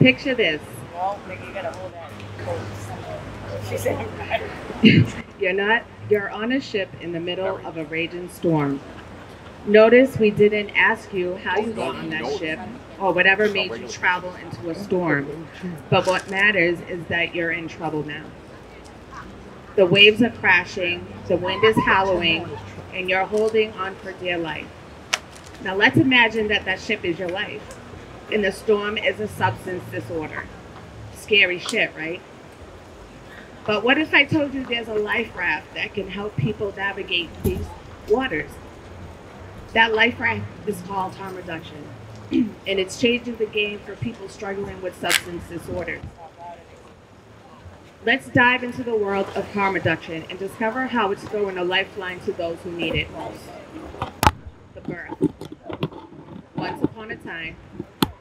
Picture this. Well, maybe you gotta hold that coat somewhere. She said, You're on a ship in the middle of a raging storm. Notice we didn't ask you how you got on that ship or whatever made you travel into a storm. But what matters is that you're in trouble now. The waves are crashing, the wind is howling, and you're holding on for dear life. Now let's imagine that that ship is your life, and the storm is a substance disorder. Scary shit, right? But what if I told you there's a life raft that can help people navigate these waters? That life raft is called harm reduction, and it's changing the game for people struggling with substance disorders. Let's dive into the world of harm reduction and discover how it's throwing a lifeline to those who need it most. The birth. Once upon a time,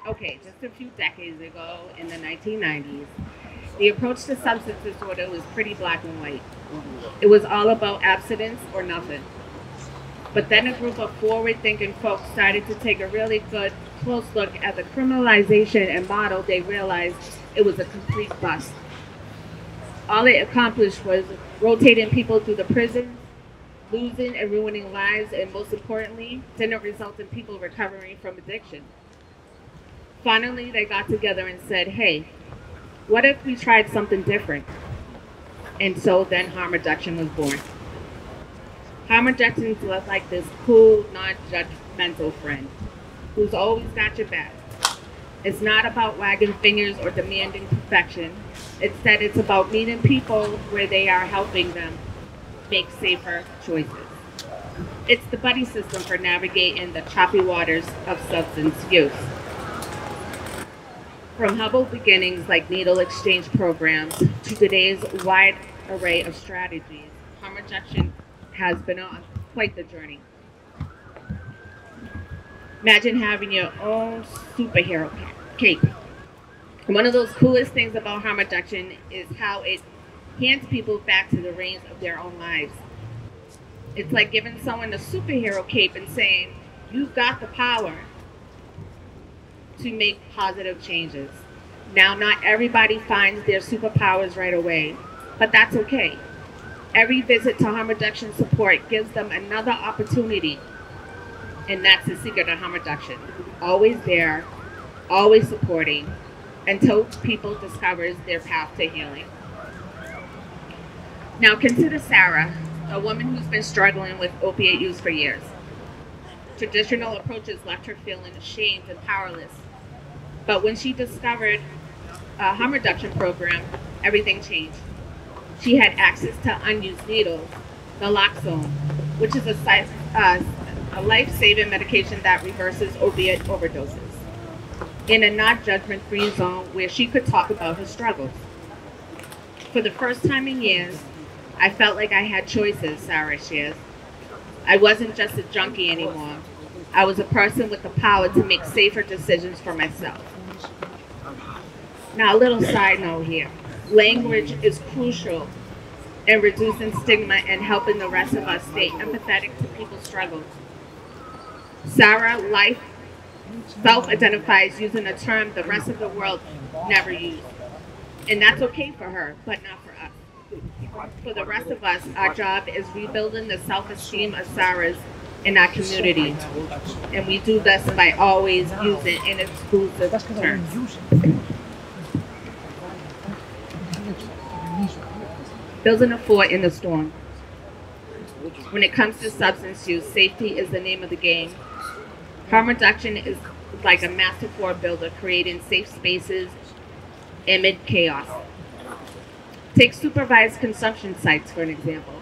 okay, just a few decades ago in the 1990s, the approach to substance disorder was pretty black and white. It was all about abstinence or nothing. But then a group of forward-thinking folks started to take a really good, close look at the criminalization and model. They realized it was a complete bust. All it accomplished was rotating people through the prison, losing and ruining lives, and most importantly, didn't result in people recovering from addiction. Finally, they got together and said, hey, what if we tried something different? And so then harm reduction was born. Harm reduction is like this cool, non-judgmental friend who's always got your back. It's not about wagging fingers or demanding perfection. Instead, it's about meeting people where they are, helping them make safer choices. It's the buddy system for navigating the choppy waters of substance use. From humble beginnings like needle exchange programs to today's wide array of strategies, harm reduction has been on quite the journey. Imagine having your own superhero cape. One of those coolest things about harm reduction is how it hands people back to the reins of their own lives. It's like giving someone a superhero cape and saying, you've got the power to make positive changes. Now, not everybody finds their superpowers right away, but that's okay. Every visit to harm reduction support gives them another opportunity, and that's the secret of harm reduction. Always there, always supporting, until people discovers their path to healing. Now consider Sarah, a woman who's been struggling with opiate use for years. Traditional approaches left her feeling ashamed and powerless. But when she discovered a harm reduction program, everything changed. She had access to unused needles, naloxone, which is a life-saving medication that reverses opiate overdoses, in a non-judgment-free zone where she could talk about her struggles. For the first time in years, I felt like I had choices, Sarah shares. I wasn't just a junkie anymore. I was a person with the power to make safer decisions for myself. Now, a little side note here. Language is crucial in reducing stigma and helping the rest of us stay empathetic to people's struggles. Sarah self-identifies using a term the rest of the world never used. And that's okay for her, but not for us. For the rest of us, our job is rebuilding the self-esteem of Sarah's in our community. And we do this by always using inexclusive terms. Building a fort in the storm. When it comes to substance use, safety is the name of the game. Harm reduction is like a master fort builder, creating safe spaces amid chaos. Take supervised consumption sites, for an example.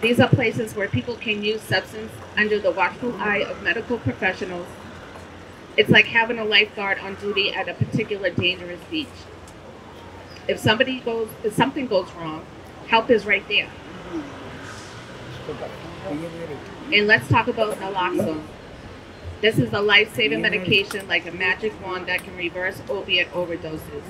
These are places where people can use substance under the watchful eye of medical professionals. It's like having a lifeguard on duty at a particular dangerous beach. If something goes wrong, help is right there. And let's talk about naloxone. This is a life-saving medication like a magic wand that can reverse opiate overdoses.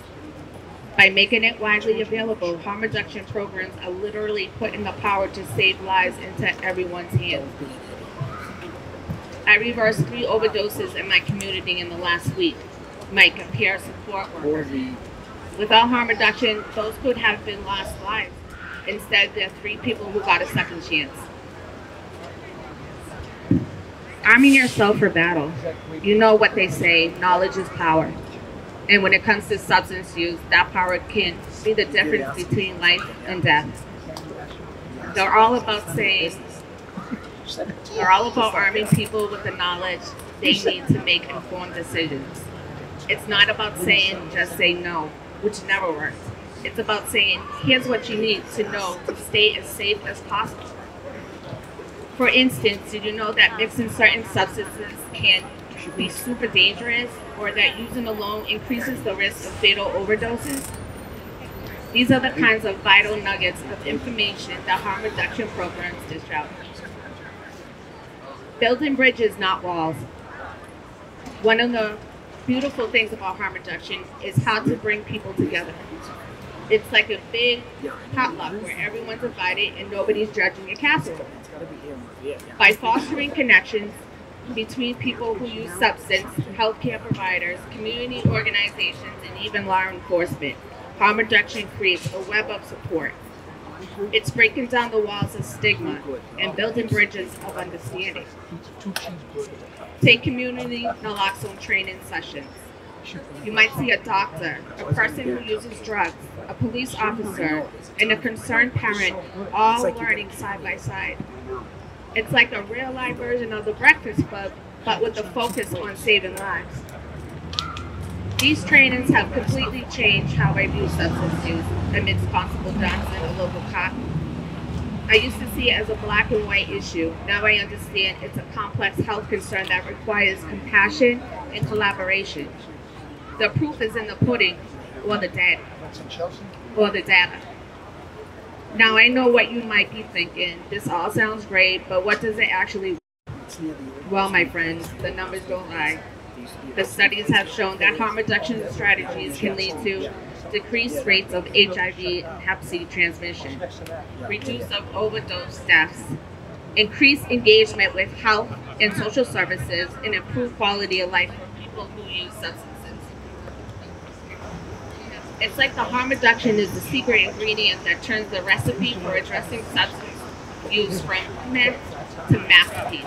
By making it widely available, harm reduction programs are literally putting the power to save lives into everyone's hands. I reversed 3 overdoses in my community in the last week. might compare support workers. Without harm reduction, those could have been lost lives. Instead, there are 3 people who got a second chance. Arming yourself for battle. You know what they say, knowledge is power. And when it comes to substance use, that power can be the difference between life and death. They're all about arming people with the knowledge they need to make informed decisions. It's not about saying, just say no, which never works. It's about saying, here's what you need to know to stay as safe as possible. For instance, did you know that mixing certain substances can be super dangerous, or that using alone increases the risk of fatal overdoses? These are the kinds of vital nuggets of information that harm reduction programs dish out. Building bridges, not walls. One of the beautiful things about harm reduction is how to bring people together. It's like a big potluck where everyone's invited and nobody's judging your casserole. By fostering connections between people who use substance, healthcare providers, community organizations, and even law enforcement, harm reduction creates a web of support. It's breaking down the walls of stigma and building bridges of understanding. Take community naloxone training sessions. You might see a doctor, a person who uses drugs, a police officer, and a concerned parent all learning side by side. It's like a real life version of the Breakfast Club, but with a focus on saving lives. These trainings have completely changed how I view substance use amidst Constable Johnson, a local cop. I used to see it as a black and white issue. Now I understand it's a complex health concern that requires compassion and collaboration. The proof is in the pudding, or the data. Now I know what you might be thinking. This all sounds great, but what does it actually work? Well, my friends, the numbers don't lie. The studies have shown that harm reduction strategies can lead to decreased rates of HIV and Hep C transmission, reduce of overdose deaths, increased engagement with health and social services, and improved quality of life for people who use substances. It's like the harm reduction is the secret ingredient that turns the recipe for addressing substance use from myth to masterpiece.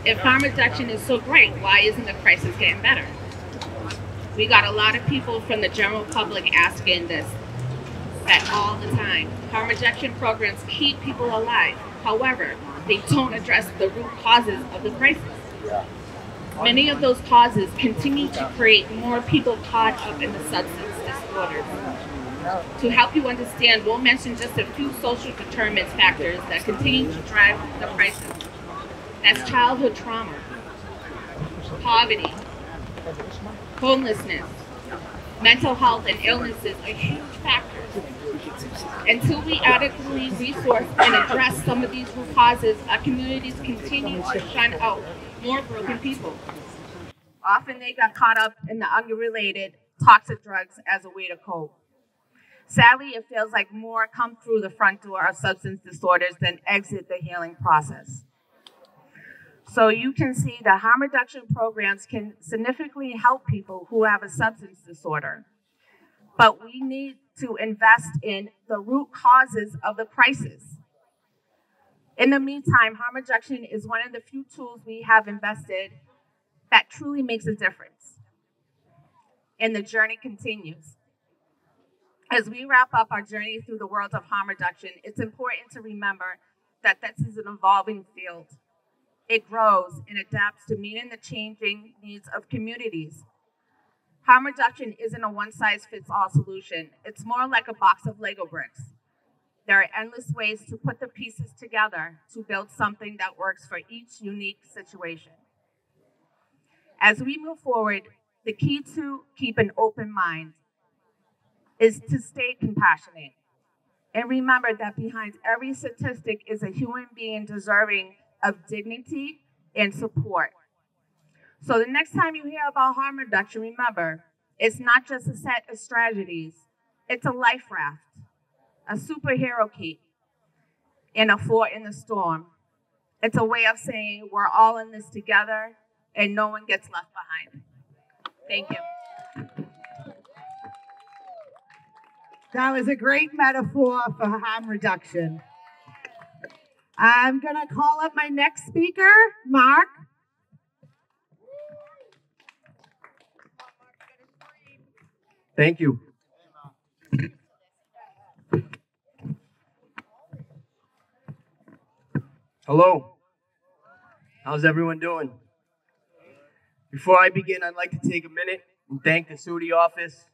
If harm reduction is so great, why isn't the crisis getting better? We got a lot of people from the general public asking that all the time. Harm reduction programs keep people alive. However, they don't address the root causes of the crisis. Many of those causes continue to create more people caught up in the substance disorders. To help you understand, we'll mention just a few social determinants factors that continue to drive the crisis. That's childhood trauma, poverty, homelessness, mental health, and illnesses are huge factors. Until we adequately resource and address some of these root causes, our communities continue to shun out more broken people. Often they got caught up in the unrelated toxic drugs as a way to cope. Sadly, it feels like more come through the front door of substance disorders than exit the healing process. So you can see that harm reduction programs can significantly help people who have a substance disorder. But we need to invest in the root causes of the crisis. In the meantime, harm reduction is one of the few tools we have invested that truly makes a difference. And the journey continues. As we wrap up our journey through the world of harm reduction, it's important to remember that this is an evolving field. It grows and adapts to meeting the changing needs of communities. Harm reduction isn't a one-size-fits-all solution. It's more like a box of Lego bricks. There are endless ways to put the pieces together to build something that works for each unique situation. As we move forward, the key to keep an open mind is to stay compassionate. And remember that behind every statistic is a human being deserving of dignity and support. So the next time you hear about harm reduction, remember, it's not just a set of strategies. It's a life raft, a superhero cape, and a fort in the storm. It's a way of saying we're all in this together and no one gets left behind. Thank you. That was a great metaphor for harm reduction. I'm going to call up my next speaker, Mark. Thank you. Hello. How's everyone doing? Before I begin, I'd like to take a minute and thank the Sudi office,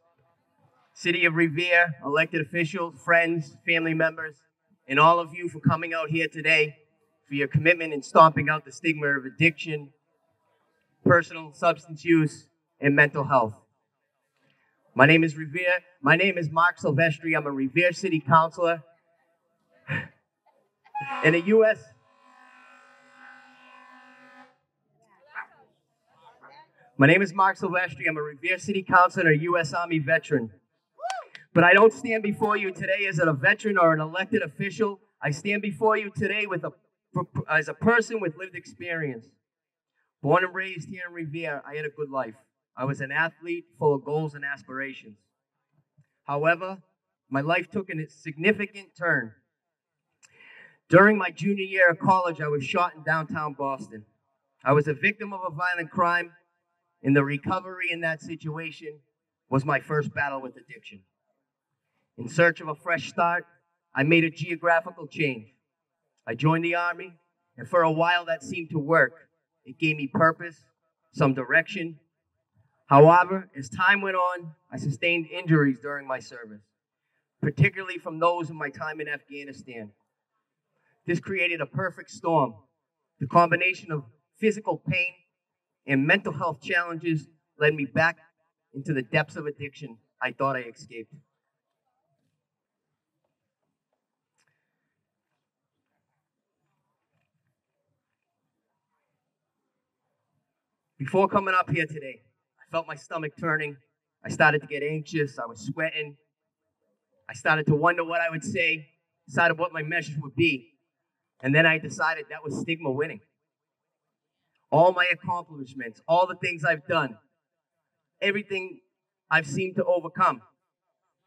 City of Revere, elected officials, friends, family members, and all of you for coming out here today, for your commitment in stomping out the stigma of addiction, personal substance use, and mental health. My name is Mark Silvestri. I'm a Revere City Councilor and a U.S. My name is Mark Silvestri. I'm a Revere City Councilor and a U.S. Army veteran. But I don't stand before you today as a veteran or an elected official. I stand before you today as a person with lived experience. Born and raised here in Revere, I had a good life. I was an athlete full of goals and aspirations. However, my life took a significant turn. During my junior year of college, I was shot in downtown Boston. I was a victim of a violent crime, and the recovery in that situation was my first battle with addiction. In search of a fresh start, I made a geographical change. I joined the Army, and for a while that seemed to work. It gave me purpose, some direction. However, as time went on, I sustained injuries during my service, particularly from those in my time in Afghanistan. This created a perfect storm. The combination of physical pain and mental health challenges led me back into the depths of addiction I thought I escaped. Before coming up here today, I felt my stomach turning. I started to get anxious. I was sweating. I started to wonder what I would say, decided what my message would be. And then I decided that was stigma winning. All my accomplishments, all the things I've done, everything I've seemed to overcome.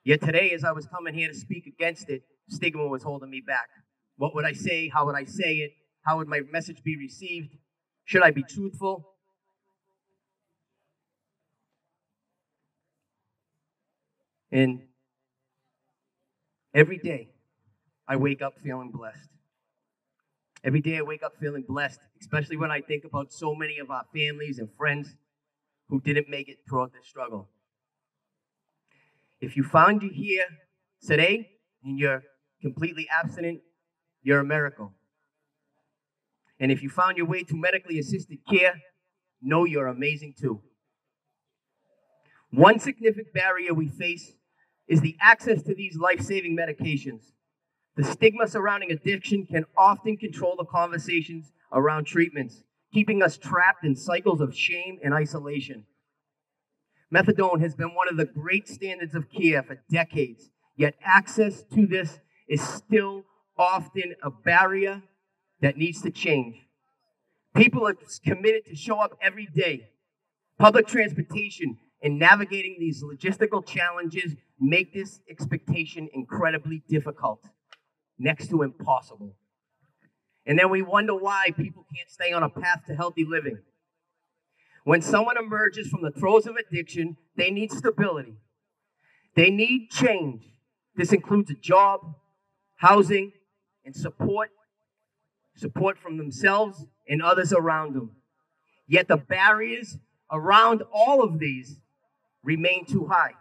Yet today, as I was coming here to speak against it, stigma was holding me back. What would I say? How would I say it? How would my message be received? Should I be truthful? And every day, I wake up feeling blessed. Every day I wake up feeling blessed, especially when I think about so many of our families and friends who didn't make it throughout this struggle. If you found you here today and you're completely abstinent, you're a miracle. And if you found your way to medically assisted care, know you're amazing too. One significant barrier we face is the access to these life-saving medications. The stigma surrounding addiction can often control the conversations around treatments, keeping us trapped in cycles of shame and isolation. Methadone has been one of the great standards of care for decades, yet access to this is still often a barrier that needs to change. People are committed to show up every day. Public transportation and navigating these logistical challenges make this expectation incredibly difficult, next to impossible. And then we wonder why people can't stay on a path to healthy living. When someone emerges from the throes of addiction, they need stability. They need change. This includes a job, housing, and support from themselves and others around them. Yet the barriers around all of these remain too high.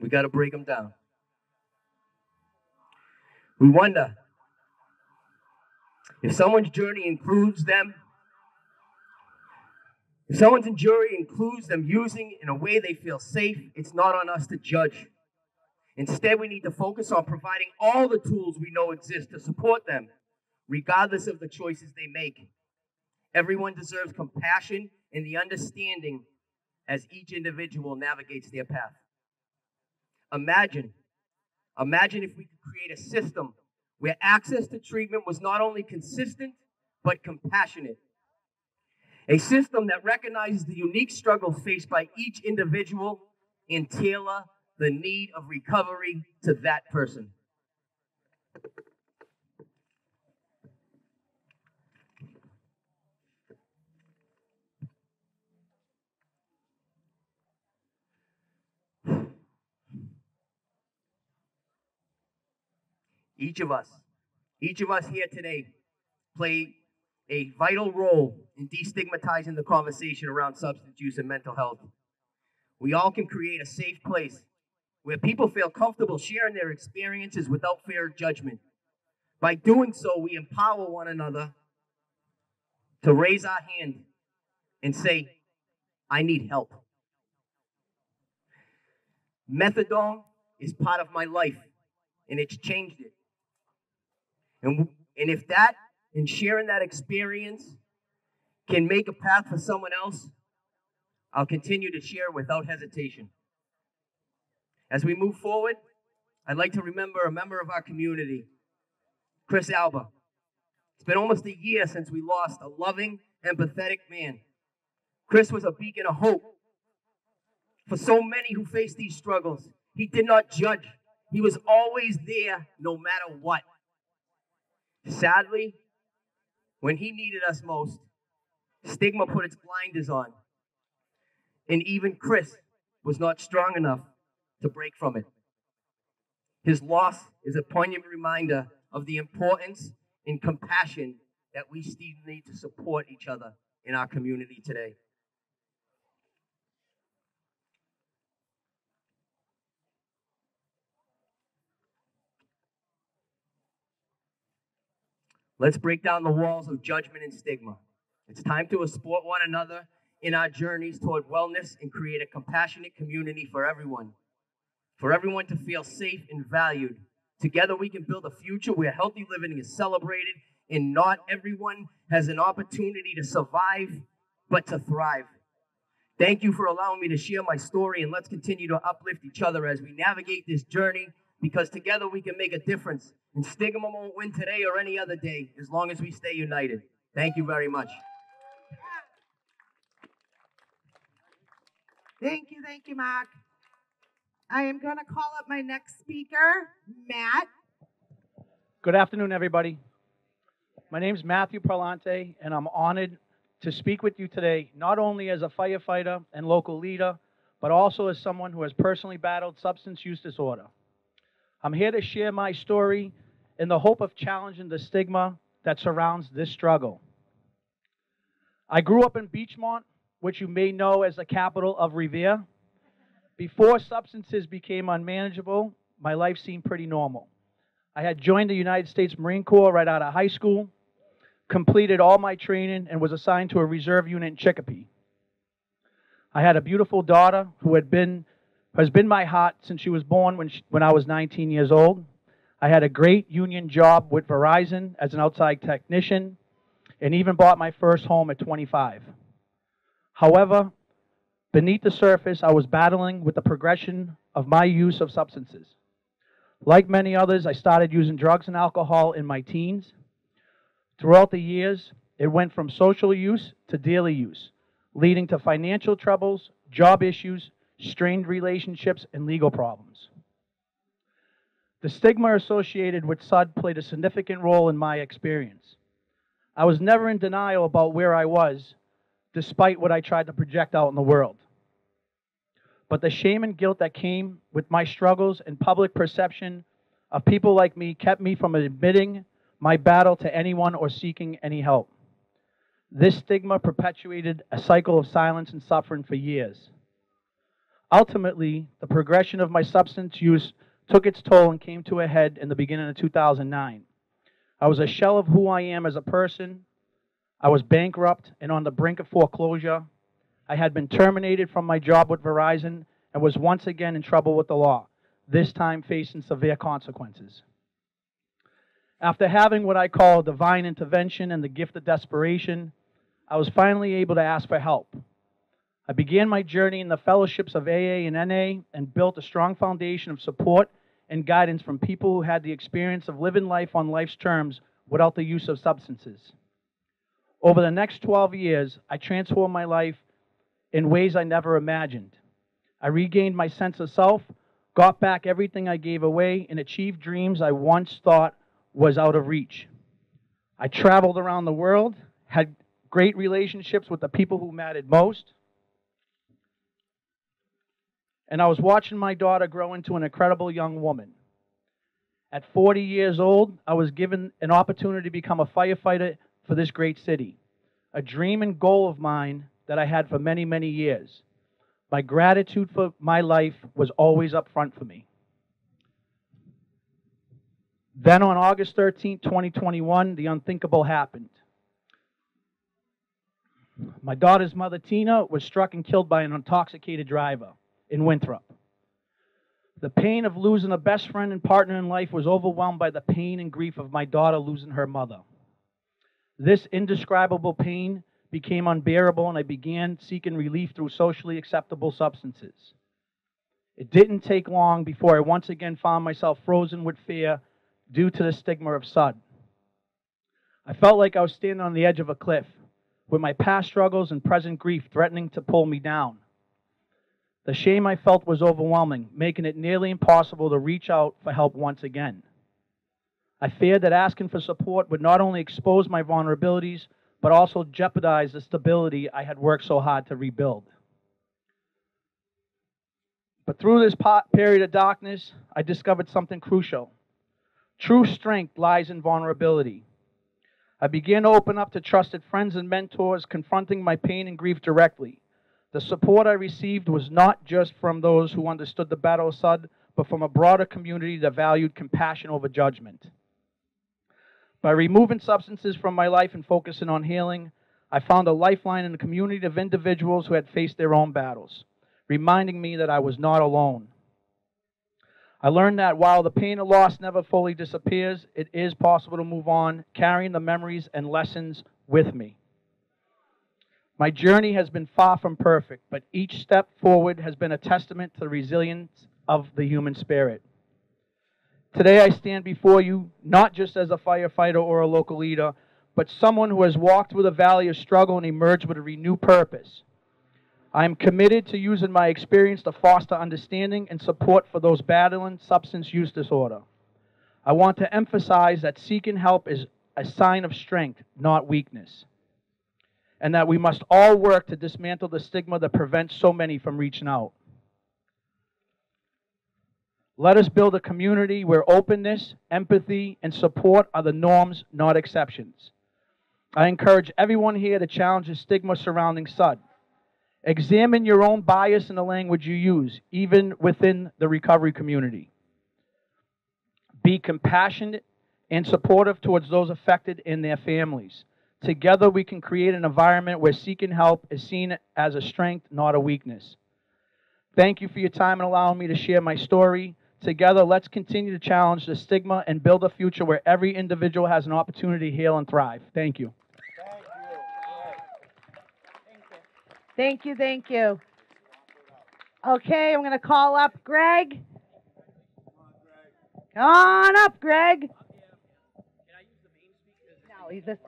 We got to break them down. We wonder if someone's journey includes them, using in a way they feel safe, it's not on us to judge. Instead, we need to focus on providing all the tools we know exist to support them, regardless of the choices they make. Everyone deserves compassion and the understanding as each individual navigates their path. Imagine if we could create a system where access to treatment was not only consistent, but compassionate. A system that recognizes the unique struggles faced by each individual and tailor the need of recovery to that person. Each of us here today play a vital role in destigmatizing the conversation around substance use and mental health. We all can create a safe place where people feel comfortable sharing their experiences without fear of judgment. By doing so, we empower one another to raise our hand and say, I need help. Methadone is part of my life, and it's changed it. And if that and sharing that experience can make a path for someone else, I'll continue to share without hesitation. As we move forward, I'd like to remember a member of our community, Chris Alba. It's been almost a year since we lost a loving, empathetic man. Chris was a beacon of hope for so many who face these struggles. He did not judge. He was always there no matter what. Sadly, when he needed us most, stigma put its blinders on. And even Chris was not strong enough to break from it. His loss is a poignant reminder of the importance and compassion that we still need to support each other in our community today. Let's break down the walls of judgment and stigma. It's time to support one another in our journeys toward wellness and create a compassionate community for everyone to feel safe and valued. Together we can build a future where healthy living is celebrated and not everyone has an opportunity to survive, but to thrive. Thank you for allowing me to share my story, and let's continue to uplift each other as we navigate this journey, because together we can make a difference. And stigma won't win today or any other day as long as we stay united. Thank you very much. Thank you, Mark. I am going to call up my next speaker, Matt. Good afternoon, everybody. My name is Matthew Parlante, and I'm honored to speak with you today, not only as a firefighter and local leader, but also as someone who has personally battled substance use disorder. I'm here to share my story in the hope of challenging the stigma that surrounds this struggle. I grew up in Beachmont, which you may know as the capital of Revere. Before substances became unmanageable, my life seemed pretty normal. I had joined the United States Marine Corps right out of high school, completed all my training, and was assigned to a reserve unit in Chicopee. I had a beautiful daughter who has been my heart since she was born when I was 19 years old. I had a great union job with Verizon as an outside technician, and even bought my first home at 25. However, beneath the surface, I was battling with the progression of my use of substances. Like many others, I started using drugs and alcohol in my teens. Throughout the years, it went from social use to daily use, leading to financial troubles, job issues, strained relationships, and legal problems. The stigma associated with SUD played a significant role in my experience. I was never in denial about where I was, despite what I tried to project out in the world. But the shame and guilt that came with my struggles and public perception of people like me kept me from admitting my battle to anyone or seeking any help. This stigma perpetuated a cycle of silence and suffering for years. Ultimately, the progression of my substance use took its toll and came to a head in the beginning of 2009. I was a shell of who I am as a person. I was bankrupt and on the brink of foreclosure. I had been terminated from my job with Verizon and was once again in trouble with the law, this time facing severe consequences. After having what I call divine intervention and the gift of desperation, I was finally able to ask for help. I began my journey in the fellowships of AA and NA and built a strong foundation of support and guidance from people who had the experience of living life on life's terms without the use of substances. Over the next 12 years, I transformed my life in ways I never imagined. I regained my sense of self, got back everything I gave away, and achieved dreams I once thought was out of reach. I traveled around the world, had great relationships with the people who mattered most, and I was watching my daughter grow into an incredible young woman. At 40 years old, I was given an opportunity to become a firefighter for this great city, a dream and goal of mine that I had for many, many years. My gratitude for my life was always up front for me. Then on August 13, 2021, the unthinkable happened. My daughter's mother, Tina, was struck and killed by an intoxicated driver in Winthrop. The pain of losing a best friend and partner in life was overwhelmed by the pain and grief of my daughter losing her mother. This indescribable pain became unbearable, and I began seeking relief through socially acceptable substances. It didn't take long before I once again found myself frozen with fear due to the stigma of SUD. I felt like I was standing on the edge of a cliff, with my past struggles and present grief threatening to pull me down. The shame I felt was overwhelming, making it nearly impossible to reach out for help once again. I feared that asking for support would not only expose my vulnerabilities, but also jeopardize the stability I had worked so hard to rebuild. But through this period of darkness, I discovered something crucial. True strength lies in vulnerability. I began to open up to trusted friends and mentors, confronting my pain and grief directly. The support I received was not just from those who understood the battle of SUD, but from a broader community that valued compassion over judgment. By removing substances from my life and focusing on healing, I found a lifeline in a community of individuals who had faced their own battles, reminding me that I was not alone. I learned that while the pain of loss never fully disappears, it is possible to move on, carrying the memories and lessons with me. My journey has been far from perfect, but each step forward has been a testament to the resilience of the human spirit. Today I stand before you not just as a firefighter or a local leader, but someone who has walked through the valley of struggle and emerged with a renewed purpose. I am committed to using my experience to foster understanding and support for those battling substance use disorder. I want to emphasize that seeking help is a sign of strength, not weakness, and that we must all work to dismantle the stigma that prevents so many from reaching out. Let us build a community where openness, empathy, and support are the norms, not exceptions. I encourage everyone here to challenge the stigma surrounding SUD. Examine your own bias in the language you use, even within the recovery community. Be compassionate and supportive towards those affected and their families. Together, we can create an environment where seeking help is seen as a strength, not a weakness. Thank you for your time and allowing me to share my story. Together, let's continue to challenge the stigma and build a future where every individual has an opportunity to heal and thrive. Thank you. Thank you, thank you. Okay, I'm going to call up Greg. Come on up, Greg. Can I use the main speaker? No, he's this.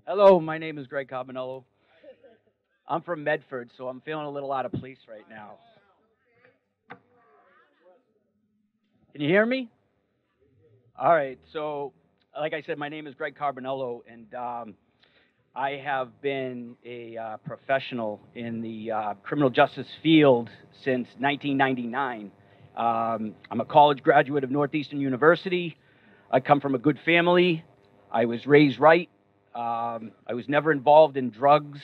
Hello, my name is Greg Carbonello. I'm from Medford, so I'm feeling a little out of place right now. Can you hear me? All right, so like I said, my name is Greg Carbonello, and I have been a professional in the criminal justice field since 1999. I'm a college graduate of Northeastern University. I come from a good family. I was raised right. I was never involved in drugs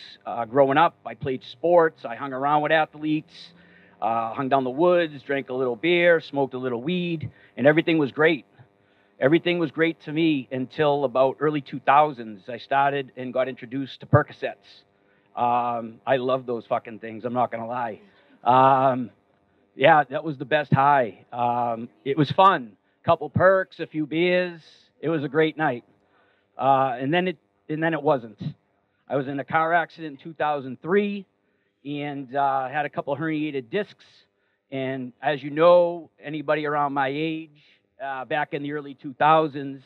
growing up. I played sports. I hung around with athletes, hung down the woods, drank a little beer, smoked a little weed, and everything was great. Everything was great to me until about early 2000s. I started and got introduced to Percocets. I love those fucking things, I'm not going to lie. Yeah, that was the best high. It was fun. Couple perks, a few beers. It was a great night. And then it wasn't. I was in a car accident in 2003 and had a couple herniated discs. And as you know, anybody around my age, back in the early 2000s,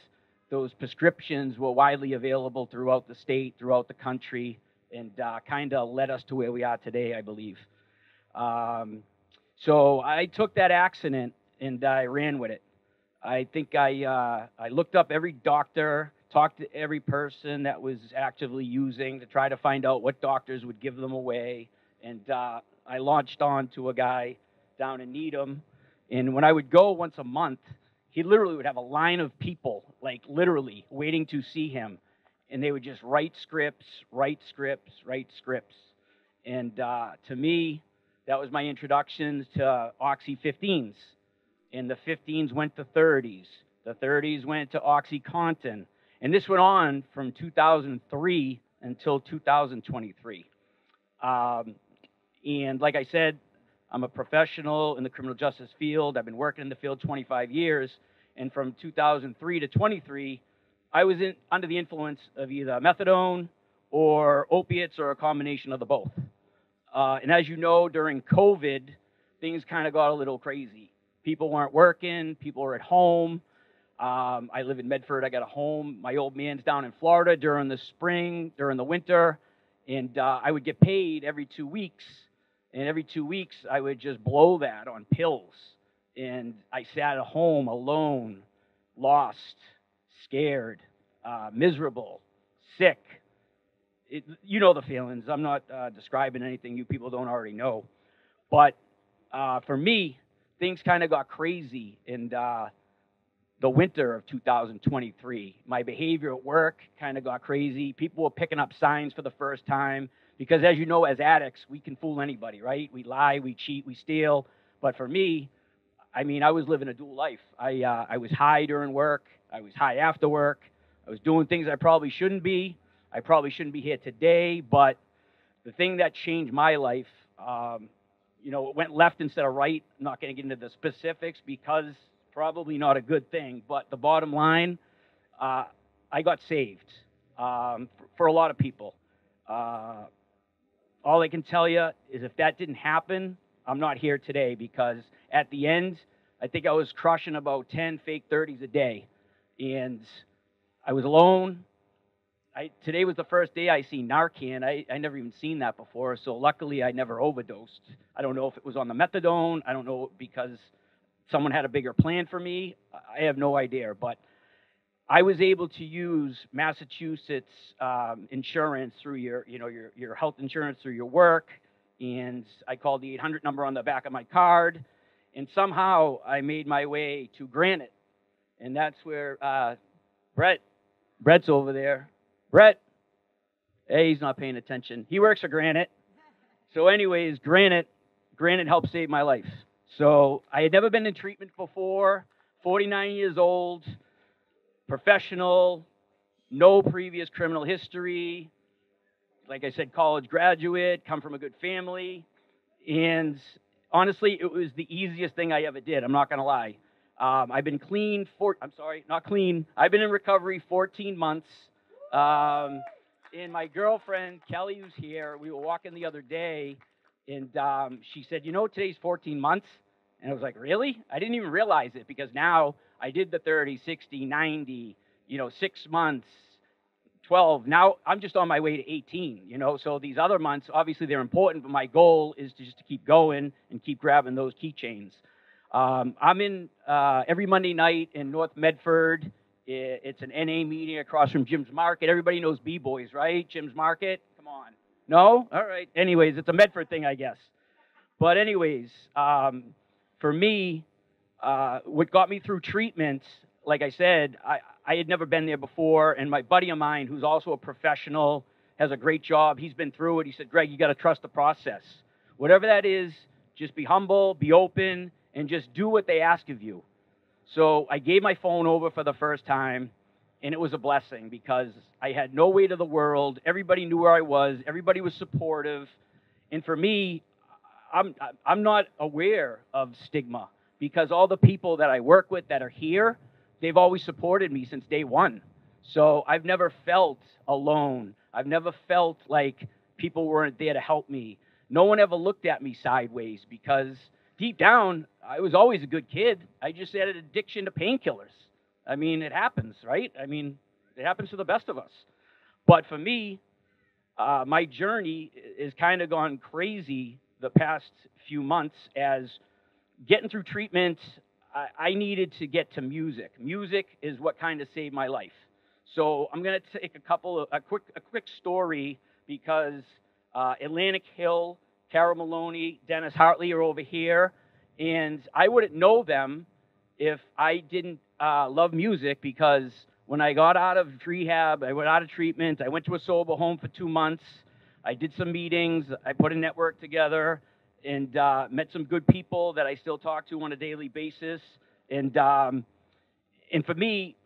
those prescriptions were widely available throughout the state, throughout the country, and kind of led us to where we are today, I believe. So I took that accident and I ran with it. I think I looked up every doctor, talked to every person that was actively using to try to find out what doctors would give them away. And I launched on to a guy down in Needham. And when I would go once a month, he literally would have a line of people, like literally waiting to see him. And they would just write scripts, write scripts, write scripts. And to me, that was my introduction to Oxy 15s. And the 15s went to 30s. The 30s went to OxyContin. And this went on from 2003 until 2023. And like I said, I'm a professional in the criminal justice field. I've been working in the field 25 years. And from 2003 to 23, I was under the influence of either methadone or opiates or a combination of the both. And as you know, during COVID, things kind of got a little crazy. People weren't working. People were at home. I live in Medford. I got a home. My old man's down in Florida during the spring, during the winter. And I would get paid every 2 weeks. And every 2 weeks, I would just blow that on pills. And I sat at home alone, lost, scared, miserable, sick. You know the feelings. I'm not describing anything you people don't already know. But for me, things kind of got crazy in the winter of 2023. My behavior at work kind of got crazy. People were picking up signs for the first time because, as you know, as addicts, we can fool anybody, right? We lie, we cheat, we steal. But for me, I mean, I was living a dual life. I was high during work. I was high after work. I was doing things I probably shouldn't be. I probably shouldn't be here today. But the thing that changed my life, you know, it went left instead of right. I'm not going to get into the specifics because probably not a good thing. But the bottom line, I got saved for a lot of people. All I can tell you is if that didn't happen, I'm not here today because at the end, I think I was crushing about 10 fake 30s a day. And I was alone. Today was the first day I seen Narcan. I never even seen that before, so luckily I never overdosed. I don't know if it was on the methadone. I don't know because someone had a bigger plan for me. I have no idea, but I was able to use Massachusetts insurance through your health insurance through your work, and I called the 800 number on the back of my card, and somehow I made my way to Granite, and that's where Brett's over there. Brett, hey, he's not paying attention. He works for Granite. So anyways, Granite helped save my life. So I had never been in treatment before, 49 years old, professional, no previous criminal history. Like I said, college graduate, come from a good family. And honestly, it was the easiest thing I ever did. I'm not going to lie. I've been clean I've been in recovery 14 months. And my girlfriend, Kelly, who's here, we were walking the other day, and she said, you know, today's 14 months. And I was like, really? I didn't even realize it because now I did the 30, 60, 90, 6 months, 12. Now I'm just on my way to 18, So these other months, obviously they're important, but my goal is to keep going and keep grabbing those keychains. I'm in every Monday night in North Medford. It's an NA meeting across from Jim's Market. Everybody knows B-Boys, right? Jim's Market? Come on. No? All right. Anyways, it's a Medford thing, I guess. But anyways, for me, what got me through treatment, like I said, I had never been there before, and my buddy of mine, who's also a professional, has a great job. He's been through it. He said, Greg, you got to trust the process. Whatever that is, just be humble, be open, and just do what they ask of you. So I gave my phone over for the first time, and it was a blessing because I had no weight of the world. Everybody knew where I was. Everybody was supportive. And for me, I'm not aware of stigma because all the people that I work with that are here, they've always supported me since day one. So I've never felt alone. I've never felt like people weren't there to help me. No one ever looked at me sideways because deep down, I was always a good kid. I just had an addiction to painkillers. I mean, it happens, right? I mean, it happens to the best of us. But for me, my journey has kind of gone crazy the past few months as getting through treatment. I needed to get to music. Music is what kind of saved my life. So I'm going to take a quick story because Atlantic Hill, Carol Maloney, Dennis Hartley are over here, and I wouldn't know them if I didn't love music, because when I got out of rehab, I went out of treatment, I went to a sober home for 2 months, I did some meetings, I put a network together, and met some good people that I still talk to on a daily basis. And for me,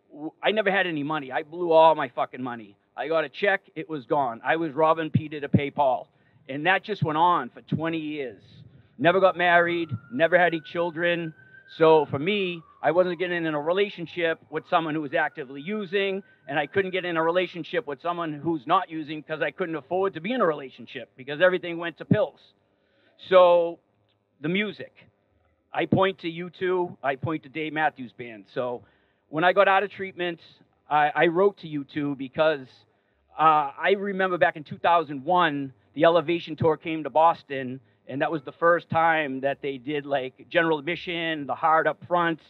I never had any money. I blew all my fucking money. I got a check, it was gone. I was robbing Peter to pay Paul. And that just went on for 20 years. Never got married, never had any children. So for me, I wasn't getting in a relationship with someone who was actively using, and I couldn't get in a relationship with someone who's not using because I couldn't afford to be in a relationship because everything went to pills. So the music, I point to U2, I point to Dave Matthews Band. So when I got out of treatment, I wrote to U2 because I remember back in 2001, the Elevation Tour came to Boston, and that was the first time that they did like general admission, the hard up front.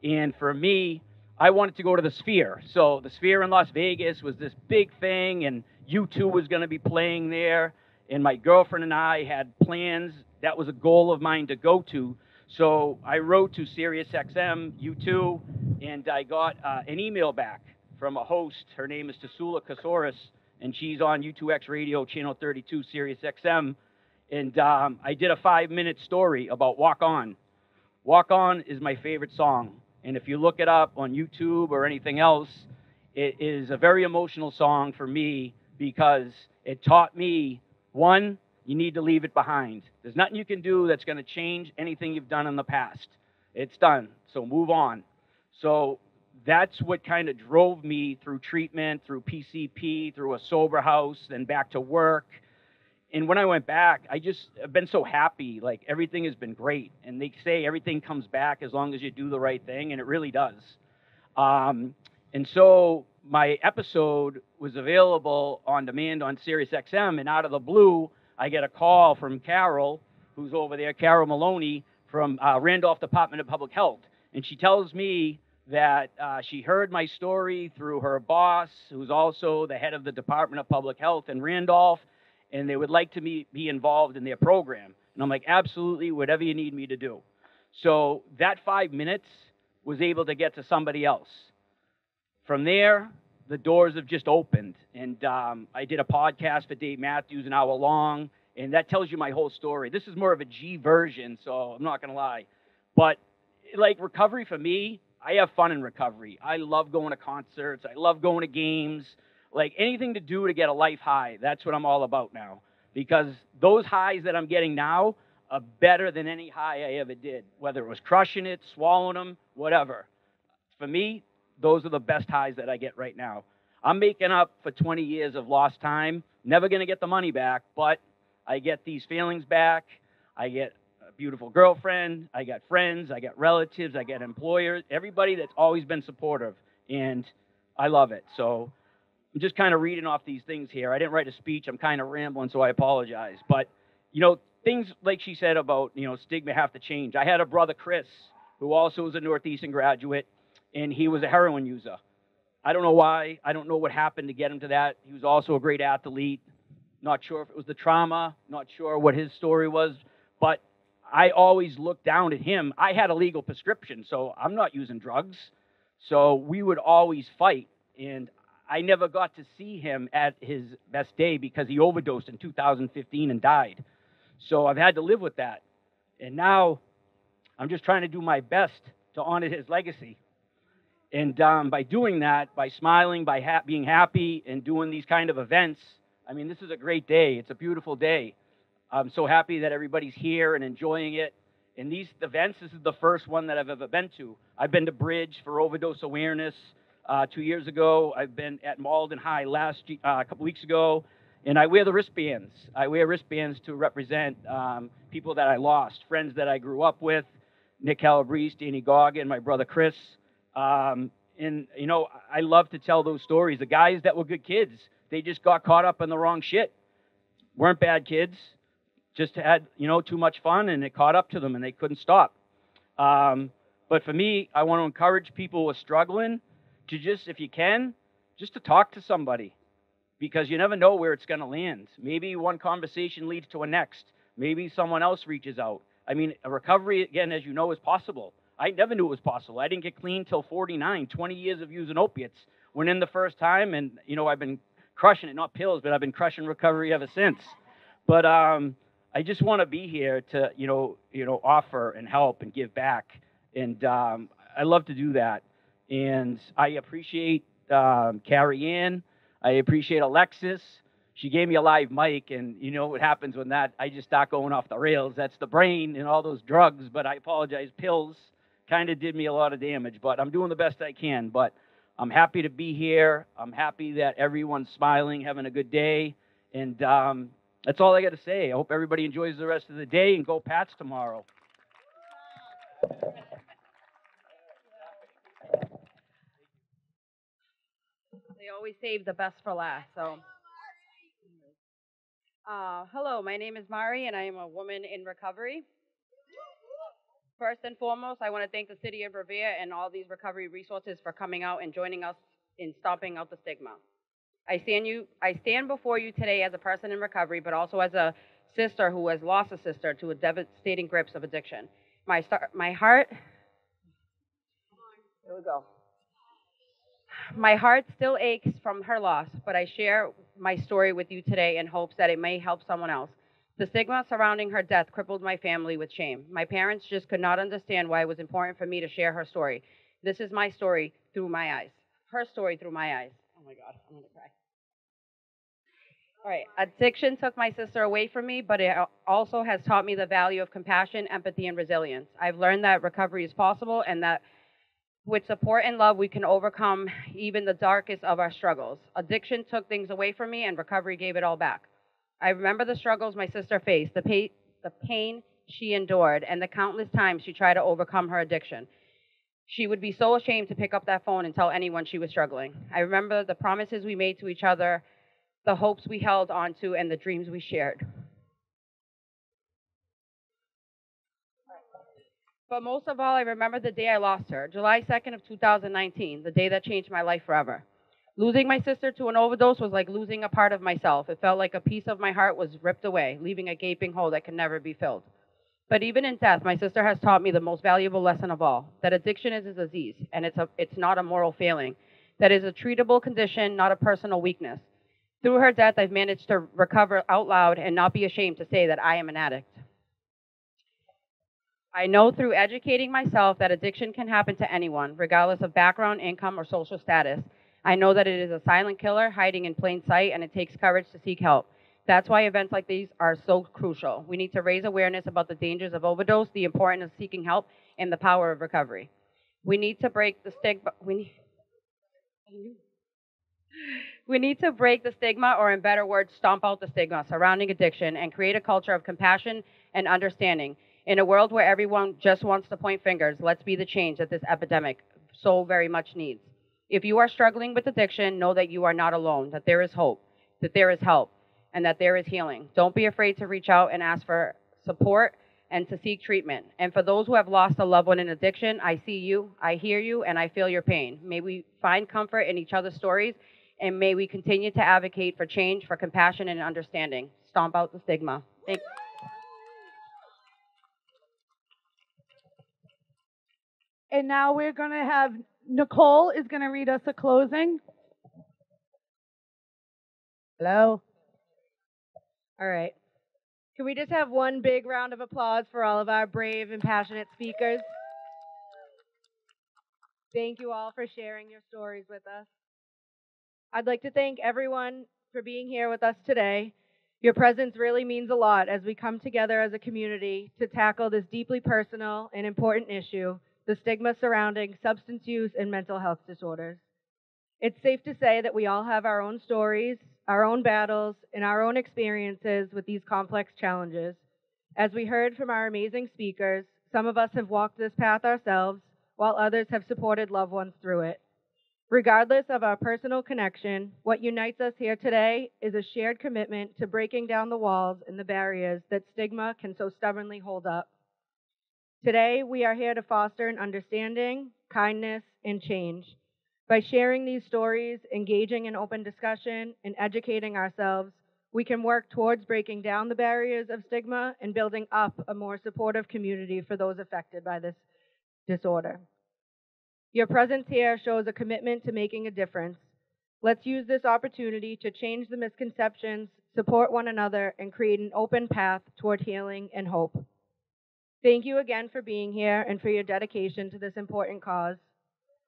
And for me, I wanted to go to the Sphere. So the Sphere in Las Vegas was this big thing, and U2 was going to be playing there. And my girlfriend and I had plans. That was a goal of mine to go to. So I wrote to Sirius XM, U2, and I got an email back from a host. Her name is Tasula Kasoris, and she's on U2X Radio, Channel 32, Sirius XM. And I did a 5-minute story about Walk On. Walk On is my favorite song. And if you look it up on YouTube or anything else, it is a very emotional song for me because it taught me, one, you need to leave it behind. There's nothing you can do that's going to change anything you've done in the past. It's done. So move on. So that's what kind of drove me through treatment, through PCP, through a sober house, then back to work. And when I went back, I've been so happy. Like, everything has been great. And they say everything comes back as long as you do the right thing, and it really does. And so my episode was available on demand on Sirius XM, and out of the blue, I get a call from Carol, who's over there, Carol Maloney, from Randolph Department of Public Health. And she tells me that she heard my story through her boss, who's also the head of the Department of Public Health in Randolph, and they would like to be involved in their program. And I'm like, absolutely, whatever you need me to do. So that 5 minutes was able to get to somebody else. From there, the doors have just opened. And I did a podcast for Dave Matthews, an hour long, and that tells you my whole story. This is more of a G version, so I'm not going to lie. But like recovery for me, I have fun in recovery. I love going to concerts. I love going to games. Like anything to do to get a life high. That's what I'm all about now. Because those highs that I'm getting now are better than any high I ever did. Whether it was crushing it, swallowing them, whatever. For me, those are the best highs that I get right now. I'm making up for 20 years of lost time. Never going to get the money back, but I get these feelings back. I get a beautiful girlfriend. I got friends. I got relatives. I got employers. Everybody that's always been supportive. And I love it. So I'm just kind of reading off these things here. I didn't write a speech. I'm kind of rambling, so I apologize. But, you know, things like she said about, you know, stigma have to change. I had a brother, Chris, who also was a Northeastern graduate, and he was a heroin user. I don't know why. I don't know what happened to get him to that. He was also a great athlete. Not sure if it was the trauma. Not sure what his story was. But I always looked down at him. I had a legal prescription, so I'm not using drugs. So we would always fight. And I never got to see him at his best day because he overdosed in 2015 and died. So I've had to live with that. And now I'm just trying to do my best to honor his legacy. And by doing that, by smiling, by being happy and doing these kind of events, I mean, this is a great day. It's a beautiful day. I'm so happy that everybody's here and enjoying it. And these events, this is the first one that I've ever been to. I've been to Bridge for overdose awareness 2 years ago. I've been at Malden High a couple weeks ago. And I wear the wristbands. I wear wristbands to represent people that I lost, friends that I grew up with, Nick Calabrese, Danny Goggin, my brother Chris. And, you know, I love to tell those stories. The guys that were good kids, they just got caught up in the wrong shit. Weren't bad kids, just had, you know, too much fun, and it caught up to them, and they couldn't stop. But for me, I want to encourage people who are struggling to just, if you can, just to talk to somebody, because you never know where it's going to land. Maybe one conversation leads to a next. Maybe someone else reaches out. I mean, a recovery, again, as you know, is possible. I never knew it was possible. I didn't get clean till 49, 20 years of using opiates. Went in the first time, and, you know, I've been crushing it, not pills, but I've been crushing recovery ever since. But I just want to be here to, you know, offer and help and give back. And I love to do that. And I appreciate Carrie Ann. I appreciate Alexis. She gave me a live mic, and you know what happens when that, I just start going off the rails. That's the brain and all those drugs, but I apologize. Pills kind of did me a lot of damage, but I'm doing the best I can. But I'm happy to be here. I'm happy that everyone's smiling, having a good day. And that's all I got to say. I hope everybody enjoys the rest of the day, and go Pats tomorrow. They always save the best for last. So, hello, my name is Mari, and I am a woman in recovery. First and foremost, I want to thank the City of Revere and all these recovery resources for coming out and joining us in stomping out the stigma. I stand before you today as a person in recovery, but also as a sister who has lost a sister to a devastating grips of addiction. My heart, here we go. My heart still aches from her loss, but I share my story with you today in hopes that it may help someone else. The stigma surrounding her death crippled my family with shame. My parents just could not understand why it was important for me to share her story. This is my story through my eyes. Her story through my eyes. Oh my God, I'm gonna cry. All right, addiction took my sister away from me, but it also has taught me the value of compassion, empathy, and resilience. I've learned that recovery is possible, and that with support and love, we can overcome even the darkest of our struggles. Addiction took things away from me, and recovery gave it all back. I remember the struggles my sister faced, the pain she endured, and the countless times she tried to overcome her addiction. She would be so ashamed to pick up that phone and tell anyone she was struggling. I remember the promises we made to each other, the hopes we held onto, and the dreams we shared. But most of all, I remember the day I lost her, July 2nd of 2019, the day that changed my life forever. Losing my sister to an overdose was like losing a part of myself. It felt like a piece of my heart was ripped away, leaving a gaping hole that can never be filled. But even in death, my sister has taught me the most valuable lesson of all, that addiction is a disease, and it's not a moral failing. That is a treatable condition, not a personal weakness. Through her death, I've managed to recover out loud and not be ashamed to say that I am an addict. I know through educating myself that addiction can happen to anyone, regardless of background, income, or social status. I know that it is a silent killer hiding in plain sight, and it takes courage to seek help. That's why events like these are so crucial. We need to raise awareness about the dangers of overdose, the importance of seeking help, and the power of recovery. We need to break the stigma. We need to break the stigma, or in better words, stomp out the stigma surrounding addiction and create a culture of compassion and understanding. In a world where everyone just wants to point fingers, let's be the change that this epidemic so very much needs. If you are struggling with addiction, know that you are not alone, that there is hope, that there is help, and that there is healing. Don't be afraid to reach out and ask for support and to seek treatment. And for those who have lost a loved one in addiction, I see you, I hear you, and I feel your pain. May we find comfort in each other's stories, and may we continue to advocate for change, for compassion, and understanding. Stomp out the stigma. Thank you. And now we're going to have Nicole is going to read us a closing. Hello. All right. Can we just have one big round of applause for all of our brave and passionate speakers? Thank you all for sharing your stories with us. I'd like to thank everyone for being here with us today. Your presence really means a lot as we come together as a community to tackle this deeply personal and important issue, the stigma surrounding substance use and mental health disorders. It's safe to say that we all have our own stories, our own battles, and our own experiences with these complex challenges. As we heard from our amazing speakers, some of us have walked this path ourselves, while others have supported loved ones through it. Regardless of our personal connection, what unites us here today is a shared commitment to breaking down the walls and the barriers that stigma can so stubbornly hold up. Today, we are here to foster an understanding, kindness, and change. By sharing these stories, engaging in open discussion, and educating ourselves, we can work towards breaking down the barriers of stigma and building up a more supportive community for those affected by this disorder. Your presence here shows a commitment to making a difference. Let's use this opportunity to change the misconceptions, support one another, and create an open path toward healing and hope. Thank you again for being here and for your dedication to this important cause.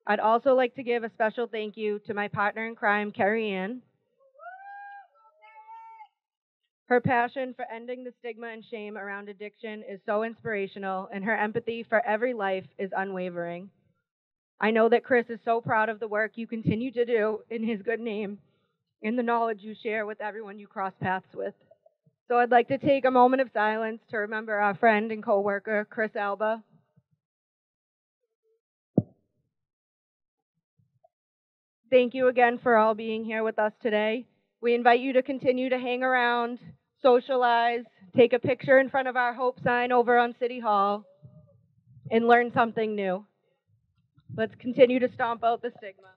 I'd also like to give a special thank you to my partner in crime, Carrie Ann. Her passion for ending the stigma and shame around addiction is so inspirational, and her empathy for every life is unwavering. I know that Chris is so proud of the work you continue to do in his good name and the knowledge you share with everyone you cross paths with. So I'd like to take a moment of silence to remember our friend and coworker, Chris Alba. Thank you again for all being here with us today. We invite you to continue to hang around, socialize, take a picture in front of our Hope sign over on City Hall, and learn something new. Let's continue to stomp out the stigma.